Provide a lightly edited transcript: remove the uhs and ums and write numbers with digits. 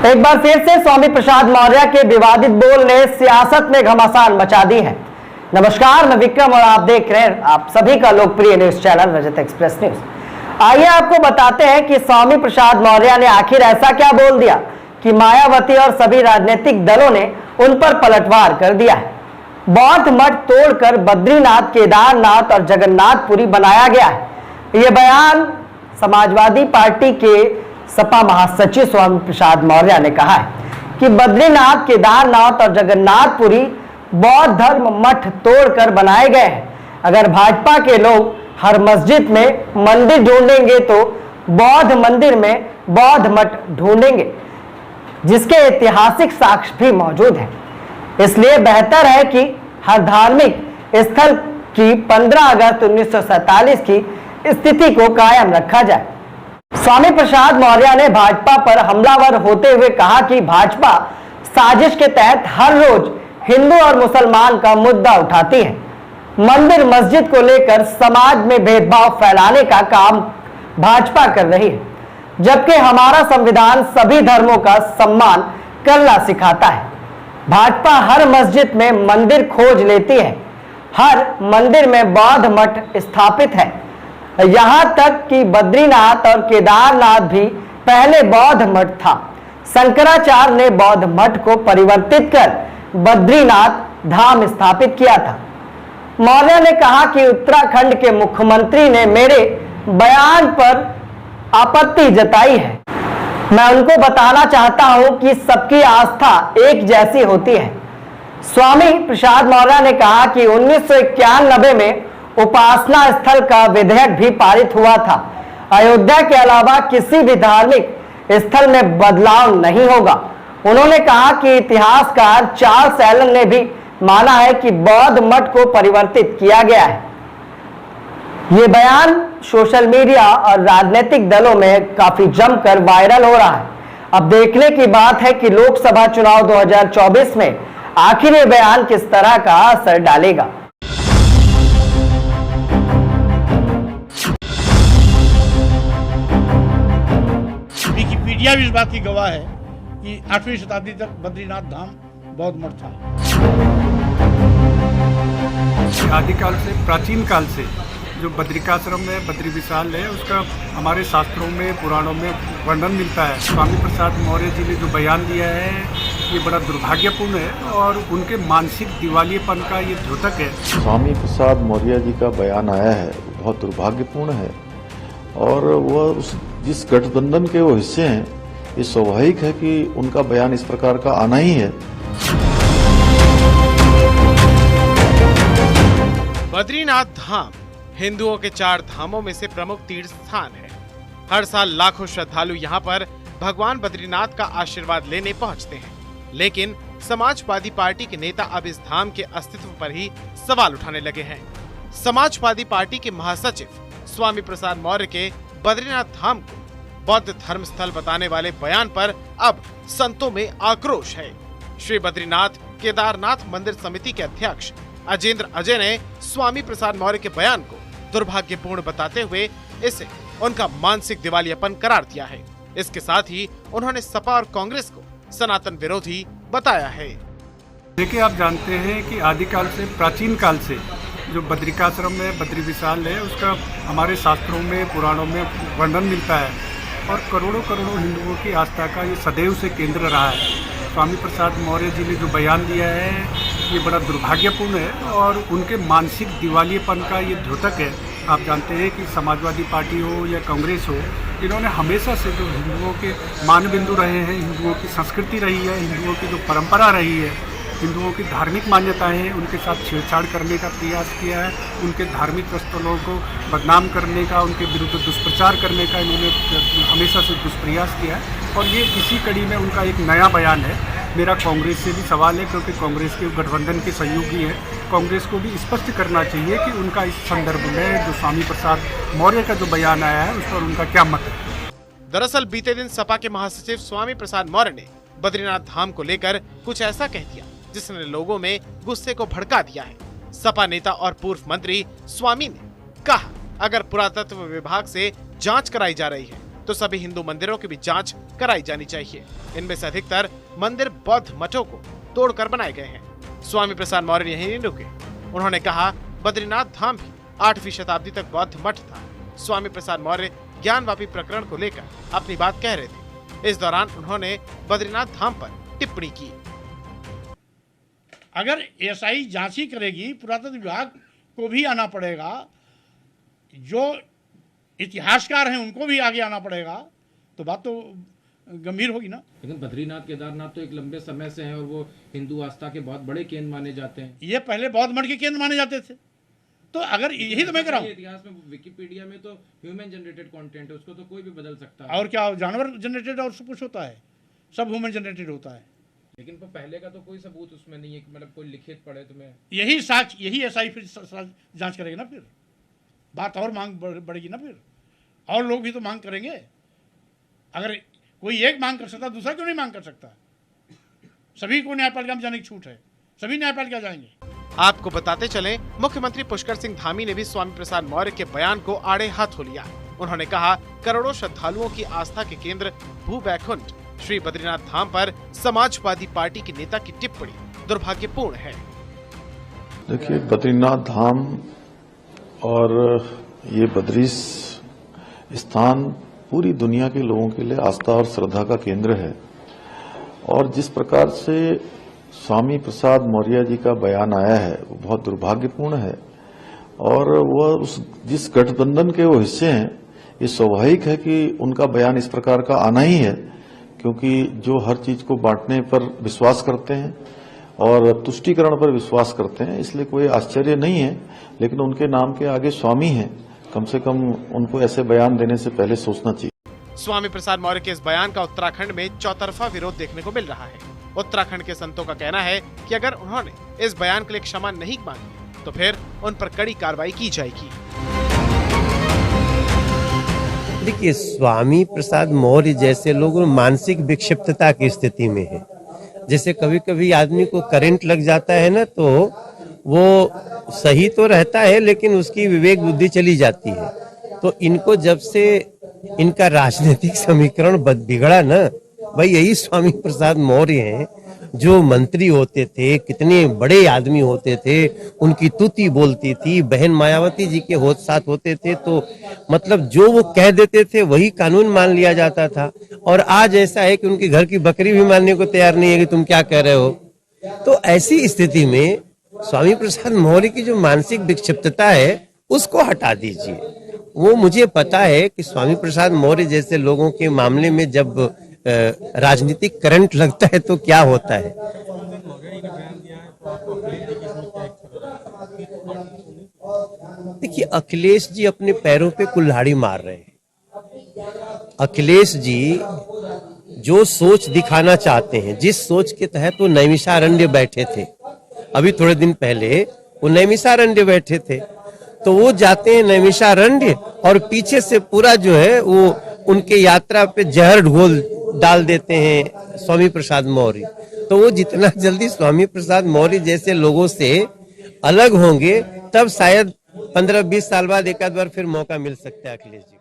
एक बार फिर से स्वामी प्रसाद मौर्य के विवादित बोल ने सियासत में घमासान मचा दी है। नमस्कार, मैं विक्रम और आप देख रहे हैं आप सभी का लोकप्रिय न्यूज चैनल रजत एक्सप्रेस न्यूज। आइए आपको बताते हैं कि स्वामी प्रसाद मौर्य ने आखिर ऐसा क्या बोल दिया कि मायावती और सभी राजनीतिक दलों ने उन पर पलटवार कर दिया है। बौद्ध मठ तोड़कर बद्रीनाथ, केदारनाथ और जगन्नाथपुरी बनाया गया है। ये बयान समाजवादी पार्टी के सपा महासचिव स्वामी प्रसाद मौर्य ने कहा है कि बद्रीनाथ, केदारनाथ और जगन्नाथपुरी बौद्ध धर्म मठ तोड़कर बनाए गए हैं। अगर भाजपा के लोग हर मस्जिद में मंदिर ढूंढेंगे तो बौद्ध मंदिर में बौद्ध मठ ढूंढेंगे, जिसके ऐतिहासिक साक्ष्य भी मौजूद है। इसलिए बेहतर है कि हर धार्मिक स्थल की 15 अगस्त 1947 की स्थिति को कायम रखा जाए। स्वामी प्रसाद मौर्य ने भाजपा पर हमलावर होते हुए कहा कि भाजपा साजिश के तहत हर रोज हिंदू और मुसलमान का मुद्दा उठाती है। मंदिर मस्जिद को लेकर समाज में भेदभाव फैलाने का काम भाजपा कर रही है, जबकि हमारा संविधान सभी धर्मों का सम्मान करना सिखाता है। भाजपा हर मस्जिद में मंदिर खोज लेती है, हर मंदिर में बौद्ध मठ स्थापित है। यहां तक कि बद्रीनाथ और केदारनाथ भी पहले बौद्ध मठ था। शंकराचार्य ने बौद्ध मठ को परिवर्तित कर बद्रीनाथ धाम स्थापित किया था। मौर्य ने कहा कि उत्तराखंड के मुख्यमंत्री ने मेरे बयान पर आपत्ति जताई है। मैं उनको बताना चाहता हूं कि सबकी आस्था एक जैसी होती है। स्वामी प्रसाद मौर्य ने कहा कि 1991 में उपासना स्थल का विधेयक भी पारित हुआ था। अयोध्या के अलावा किसी भी धार्मिक स्थल में बदलाव नहीं होगा। उन्होंने कहा कि इतिहासकार चार्ल्स एलन ने भी माना है कि बौद्ध मठ को परिवर्तित किया गया है। ये बयान सोशल मीडिया और राजनीतिक दलों में काफी जमकर वायरल हो रहा है। अब देखने की बात है कि लोकसभा चुनाव 2024 में आखिर ये बयान किस तरह का असर डालेगा। विकिपीडिया भी इस बात की गवाह है कि 8वीं शताब्दी तक बद्रीनाथ धाम बौद्ध मठ था। आदिकाल से, प्राचीन काल से जो बद्रिकाश्रम है, बद्री विशाल है, उसका हमारे शास्त्रों में, पुराणों में वर्णन मिलता है। स्वामी प्रसाद मौर्य जी ने जो बयान दिया है ये बड़ा दुर्भाग्यपूर्ण है और उनके मानसिक दिवालियेपन का ये द्योतक है। स्वामी प्रसाद मौर्य जी का बयान आया है बहुत दुर्भाग्यपूर्ण है और वह जिस गठबंधन के वो हिस्से हैं, ये स्वाभाविक है कि उनका बयान इस प्रकार का आना ही है। बद्रीनाथ धाम हिंदुओं के 4 धामों में से प्रमुख तीर्थ स्थान है। हर साल लाखों श्रद्धालु यहाँ पर भगवान बद्रीनाथ का आशीर्वाद लेने पहुँचते हैं, लेकिन समाजवादी पार्टी के नेता अब इस धाम के अस्तित्व पर ही सवाल उठाने लगे हैं। समाजवादी पार्टी के महासचिव स्वामी प्रसाद मौर्य के बद्रीनाथ धाम को बौद्ध धर्म स्थल बताने वाले बयान पर अब संतों में आक्रोश है। श्री बद्रीनाथ केदारनाथ मंदिर समिति के अध्यक्ष अजेंद्र अजय ने स्वामी प्रसाद मौर्य के बयान को दुर्भाग्यपूर्ण बताते हुए इसे उनका मानसिक दिवालियापन करार दिया है। इसके साथ ही उन्होंने सपा और कांग्रेस को सनातन विरोधी बताया है। देखिए, आप जानते हैं कि आदिकाल से, प्राचीन काल से जो बद्रिकाश्रम है, बद्री विशाल है, उसका हमारे शास्त्रों में, पुराणों में वर्णन मिलता है और करोड़ों करोड़ों हिंदुओं की आस्था का ये सदैव से केंद्र रहा है। स्वामी प्रसाद मौर्य जी ने जो बयान दिया है ये बड़ा दुर्भाग्यपूर्ण है और उनके मानसिक दिवालियेपन का ये द्योतक है। आप जानते हैं कि समाजवादी पार्टी हो या कांग्रेस हो, इन्होंने हमेशा से जो हिंदुओं के मानबिंदु रहे हैं, हिंदुओं की संस्कृति रही है, हिंदुओं की जो परंपरा रही है, हिंदुओं की धार्मिक मान्यताएं हैं, उनके साथ छेड़छाड़ करने का प्रयास किया है। उनके धार्मिक स्थलों को बदनाम करने का, उनके विरुद्ध दुष्प्रचार करने का इन्होंने हमेशा से दुष्प्रयास किया है और ये इसी कड़ी में उनका एक नया बयान है। मेरा कांग्रेस से भी सवाल है, क्योंकि कांग्रेस के गठबंधन के सहयोगी हैं, कांग्रेस को भी स्पष्ट करना चाहिए कि उनका इस संदर्भ में जो स्वामी प्रसाद मौर्य का जो बयान आया है उस पर उनका क्या मत है। दरअसल बीते दिन सपा के महासचिव स्वामी प्रसाद मौर्य ने बद्रीनाथ धाम को लेकर कुछ ऐसा कह दिया जिसने लोगों में गुस्से को भड़का दिया है। सपा नेता और पूर्व मंत्री स्वामी ने कहा, अगर पुरातत्व विभाग से जांच कराई जा रही है तो सभी हिंदू मंदिरों की भी जांच कराई जानी चाहिए। इनमें से अधिकतर मंदिर बौद्ध मठों को तोड़कर बनाए गए हैं। स्वामी प्रसाद मौर्य यहीं नहीं रुके। उन्होंने कहा, बद्रीनाथ धाम भी 8वीं शताब्दी तक बौद्ध मठ था। स्वामी प्रसाद मौर्य ज्ञानवापी प्रकरण को लेकर अपनी बात कह रहे थे। इस दौरान उन्होंने बद्रीनाथ धाम पर टिप्पणी की। अगर एसआई जांच ही करेगी, पुरातत्व विभाग को भी आना पड़ेगा, जो इतिहासकार हैं उनको भी आगे आना पड़ेगा, तो बात तो गंभीर होगी ना। लेकिन बद्रीनाथ केदारनाथ तो एक लंबे समय से हैं और वो हिंदू आस्था के बहुत बड़े केंद्र माने जाते हैं। ये पहले बौद्ध मठ के केंद्र माने जाते थे, तो अगर यही तो मैं कह रहा हूँ, इतिहास में विकिपीडिया में तो ह्यूमन जनरेटेड कंटेंट है, उसको तो कोई भी बदल सकता है। और क्या जानवर जनरेटेड और सब कुछ होता है, सब ह्यूमन जनरेटेड होता है। लेकिन पहले का तो कोई सबूत उसमें नहीं है कि मतलब कोई लिखित पढ़े तुम्हें। यही साक्ष्य, यही एसआई फिर जांच करेगा ना, फिर बात और मांग बढ़ेगी ना, फिर और लोग भी तो मांग करेंगे। अगर कोई एक मांग कर सकता, दूसरा क्यों नहीं मांग कर सकता? सभी को न्यायपालिका में जाने की छूट है, सभी न्यायपालिका जाएंगे। आपको बताते चलें, मुख्यमंत्री पुष्कर सिंह धामी ने भी स्वामी प्रसाद मौर्य के बयान को आड़े हाथों लिया। उन्होंने कहा, करोड़ों श्रद्धालुओं की आस्था के केंद्र भू बैकुंठ श्री बद्रीनाथ धाम पर समाजवादी पार्टी के नेता की टिप्पणी दुर्भाग्यपूर्ण है। देखिए, बद्रीनाथ धाम और ये बद्री स्थान पूरी दुनिया के लोगों के लिए आस्था और श्रद्धा का केंद्र है। और जिस प्रकार से स्वामी प्रसाद मौर्य जी का बयान आया है वो बहुत दुर्भाग्यपूर्ण है। और वह जिस गठबंधन के वो हिस्से हैं, ये स्वाभाविक है कि उनका बयान इस प्रकार का आना ही है, क्योंकि जो हर चीज को बांटने पर विश्वास करते हैं और तुष्टीकरण पर विश्वास करते हैं, इसलिए कोई आश्चर्य नहीं है। लेकिन उनके नाम के आगे स्वामी है, कम से कम उनको ऐसे बयान देने से पहले सोचना चाहिए। स्वामी प्रसाद मौर्य के इस बयान का उत्तराखंड में चौतरफा विरोध देखने को मिल रहा है। उत्तराखंड के संतों का कहना है कि अगर उन्होंने इस बयान के लिए क्षमा नहीं मांगी तो फिर उन पर कड़ी कार्रवाई की जाएगी। देखिए, स्वामी प्रसाद मौर्य जैसे लोग मानसिक विक्षिप्तता की स्थिति में है। जैसे कभी कभी आदमी को करंट लग जाता है ना, तो वो सही तो रहता है लेकिन उसकी विवेक बुद्धि चली जाती है। तो इनको जब से इनका राजनीतिक समीकरण बिगड़ा ना, भाई यही स्वामी प्रसाद मौर्य हैं जो मंत्री होते थे, कितने बड़े आदमी होते थे, उनकी तुति बोलती थी, बहन मायावती जी के होत साथ होते थे, तो मतलब जो वो कह देते थे वही कानून मान लिया जाता था। और आज ऐसा है कि उनके घर की बकरी भी मानने को तैयार नहीं है कि तुम क्या कह रहे हो। तो ऐसी स्थिति में स्वामी प्रसाद मौर्य की जो मानसिक विक्षिप्तता है उसको हटा दीजिए। वो मुझे पता है कि स्वामी प्रसाद मौर्य जैसे लोगों के मामले में जब राजनीतिक करंट लगता है तो क्या होता है। देखिए, अखिलेश जी अपने पैरों पे कुल्हाड़ी मार रहे हैं। अखिलेश जी जो सोच दिखाना चाहते हैं, जिस सोच के तहत वो नैमिषारण्य बैठे थे, अभी थोड़े दिन पहले वो नैमिषारण्य बैठे थे, तो वो जाते हैं नैमिषारण्य और पीछे से पूरा जो है वो उनके यात्रा पे जहर घोल डाल देते हैं स्वामी प्रसाद मौर्य। तो वो जितना जल्दी स्वामी प्रसाद मौर्य जैसे लोगों से अलग होंगे, तब शायद 15-20 साल बाद एक आध बार फिर मौका मिल सकता है अखिलेश जी।